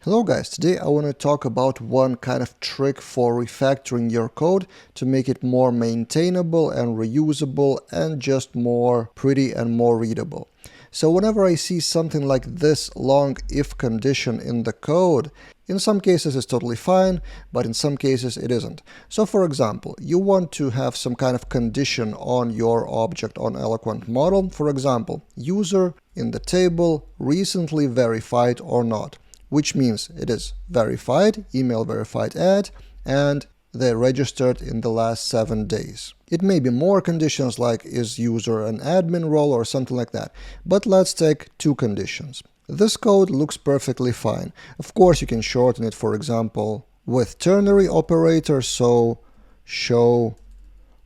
Hello guys, today I want to talk about one kind of trick for refactoring your code to make it more maintainable and reusable and just more pretty and more readable. So whenever I see something like this long if condition in the code, in some cases it's totally fine, but in some cases it isn't. So for example, you want to have some kind of condition on your object on Eloquent model. For example, user in the table recently verified or not, which means it is verified, email verified ad, and they registered in the last 7 days. It may be more conditions like is user an admin role or something like that, but let's take 2 conditions. This code looks perfectly fine. Of course, you can shorten it, for example, with ternary operator, so show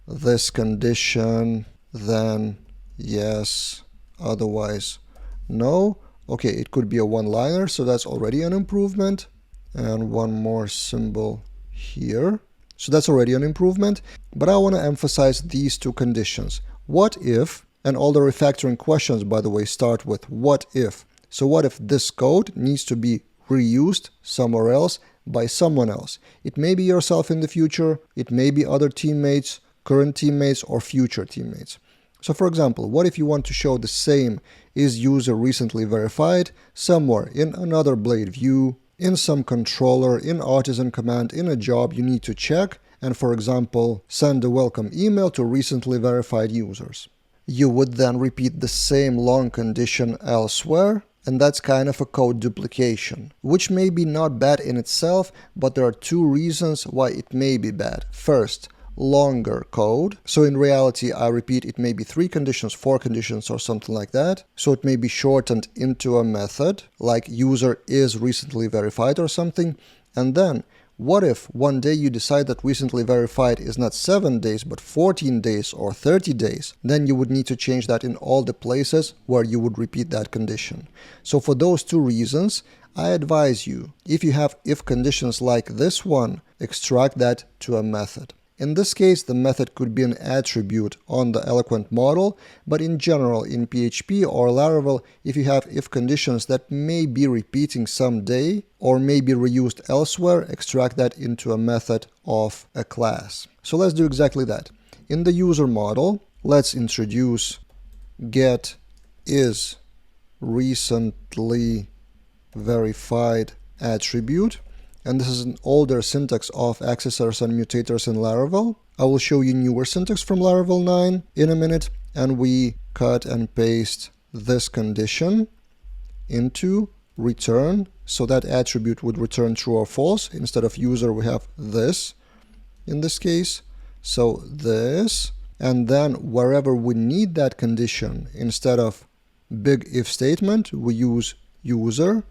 this condition, then yes, otherwise no. Okay, it could be a one-liner, so that's already an improvement. And one more symbol here. So that's already an improvement. But I want to emphasize these 2 conditions. What if, and all the refactoring questions, by the way, start with what if. So what if this code needs to be reused somewhere else by someone else? It may be yourself in the future, it may be other teammates, current teammates, or future teammates. So for example, what if you want to show the same is user recently verified somewhere in another blade view, in some controller, in artisan command, in a job you need to check, and for example, send a welcome email to recently verified users. You would then repeat the same long condition elsewhere, and that's kind of a code duplication, which may be not bad in itself, but there are 2 reasons why it may be bad. First, longer code. So in reality, I repeat, it may be 3 conditions, 4 conditions, or something like that. So it may be shortened into a method, like user is recently verified or something. And then, what if one day you decide that recently verified is not 7 days, but 14 days or 30 days? Then you would need to change that in all the places where you would repeat that condition. So for those 2 reasons, I advise you, if you have if conditions like this one, extract that to a method. In this case, the method could be an attribute on the Eloquent model, but in general, in PHP or Laravel, if you have if conditions that may be repeating someday or may be reused elsewhere, extract that into a method of a class. So let's do exactly that. In the user model, let's introduce get is recently verified attribute. And this is an older syntax of accessors and mutators in Laravel. I will show you newer syntax from Laravel 9 in a minute, and we cut and paste this condition into return, so that attribute would return true or false. Instead of user, we have this in this case. So this, and then wherever we need that condition, instead of big if statement, we use user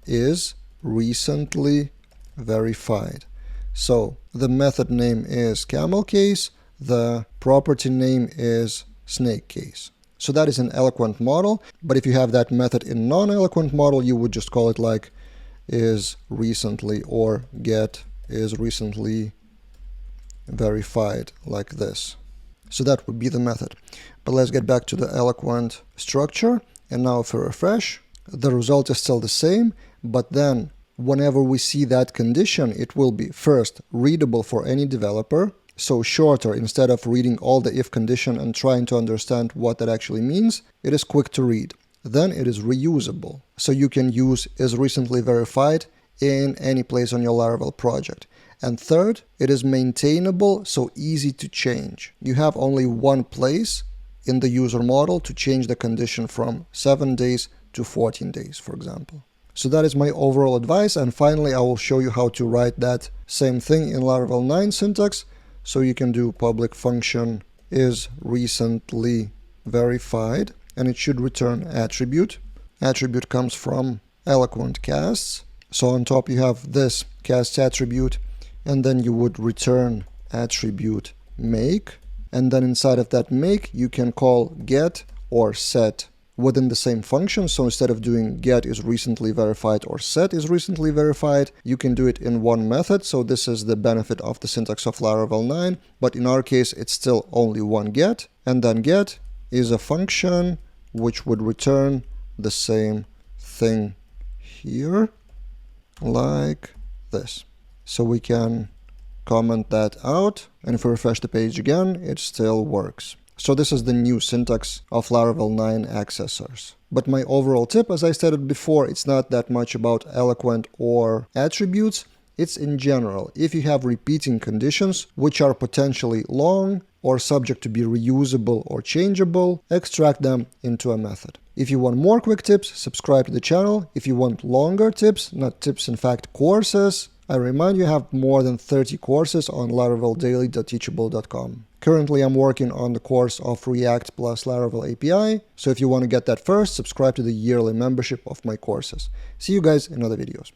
is recently verified. So the method name is camel case, the property name is snake case. So that is an Eloquent model, but if you have that method in non-Eloquent model, you would just call it like is recently or get is recently verified, like this. So that would be the method. But let's get back to the Eloquent structure, and now if we refresh, the result is still the same, but then whenever we see that condition, it will be first readable for any developer, so shorter. Instead of reading all the if condition and trying to understand what that actually means, it is quick to read. Then it is reusable, so you can use is recently verified in any place on your Laravel project. And third, it is maintainable, so easy to change. You have only one place in the user model to change the condition from 7 days to 14 days, for example. So that is my overall advice, and finally I will show you how to write that same thing in Laravel 9 syntax. So you can do public function is recently verified, and it should return attribute. Attribute comes from Eloquent casts. So on top you have this cast attribute, and then you would return attribute make, and then inside of that make you can call get or set within the same function. So instead of doing get is recently verified or set is recently verified, you can do it in one method. So this is the benefit of the syntax of Laravel 9, but in our case it's still only one get, and then get is a function which would return the same thing here. like this. So we can comment that out, and if we refresh the page again, it still works. So this is the new syntax of Laravel 9 accessors. But my overall tip, as I stated before, it's not that much about eloquent or attributes. It's in general, if you have repeating conditions which are potentially long or subject to be reusable or changeable, extract them into a method. If you want more quick tips, subscribe to the channel. If you want longer tips, not tips, in fact, courses, I remind you I have more than 30 courses on laraveldaily.teachable.com. Currently, I'm working on the course of React plus Laravel API, so if you want to get that first, subscribe to the yearly membership of my courses. See you guys in other videos.